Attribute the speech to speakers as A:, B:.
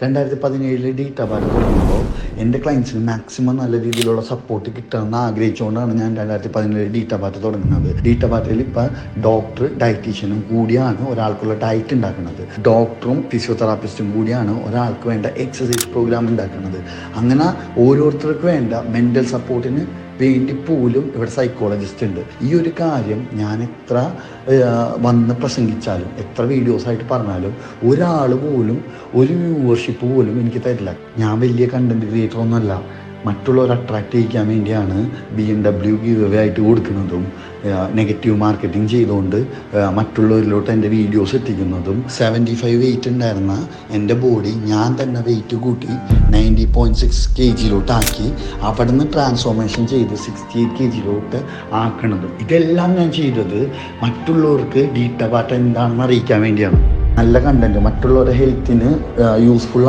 A: 2017 theta part തുടങ്ങുമ്പോൾ എൻ്റെ ക്ലയൻസിന് maximum നല്ല രീതിയിലുള്ള സപ്പോർട്ട് കിട്ടണമെന്ന് ആഗ്രഹിച്ചുകൊണ്ടാണ് ഞാൻ 2017 ഡീറ്റ പാർട്ട് തുടങ്ങുന്നത്. ഡീറ്റ പാർട്ടിൽ ഇപ്പം ഡോക്ടർ ഡയറ്റീഷ്യനും കൂടിയാണ് ഒരാൾക്കുള്ള ഡയറ്റ് ഉണ്ടാക്കുന്നത്. ഡോക്ടറും ഫിസിയോതെറാപ്പിസ്റ്റും കൂടിയാണ് ഒരാൾക്ക് വേണ്ട എക്സസൈസ് പ്രോഗ്രാം ഉണ്ടാക്കുന്നത്. അങ്ങനെ ഓരോരുത്തർക്ക് വേണ്ട മെൻ്റൽ സപ്പോർട്ടിന് വേണ്ടി പോലും ഇവിടെ സൈക്കോളജിസ്റ്റ് ഉണ്ട്. ഈ ഒരു കാര്യം ഞാൻ എത്ര വന്ന് പ്രസംഗിച്ചാലും എത്ര വീഡിയോസായിട്ട് പറഞ്ഞാലും ഒരാൾ പോലും ഒരു വ്യൂവർഷിപ്പ് പോലും എനിക്ക് തരില്ല. ഞാൻ വലിയ കണ്ടൻറ് ക്രിയേറ്റർ ഒന്നുമല്ല. മറ്റുള്ളവർ അട്രാക്റ്റ് ചെയ്യിക്കാൻ വേണ്ടിയാണ് BMW ഗീവ് അവേ ആയിട്ട് കൊടുക്കുന്നതും നെഗറ്റീവ് മാർക്കറ്റിംഗ് ചെയ്തുകൊണ്ട് മറ്റുള്ളവരിലോട്ട് എൻ്റെ വീഡിയോസ് എത്തിക്കുന്നതും. 75 വെയിറ്റ് ഉണ്ടായിരുന്ന എൻ്റെ ബോഡി ഞാൻ തന്നെ വെയിറ്റ് കൂട്ടി 90.6 kg അവിടെ നിന്ന് ട്രാൻസ്ഫോർമേഷൻ ചെയ്ത് 68 kg ആക്കണതും. ഇതെല്ലാം ഞാൻ ചെയ്തത് മറ്റുള്ളവർക്ക് ഡീറ്റ പാർട്ട് എന്താണെന്ന് അറിയിക്കാൻ വേണ്ടിയാണ്. നല്ല കണ്ടൻറ്റ് മറ്റുള്ളവരുടെ ഹെൽത്തിന് യൂസ്ഫുൾ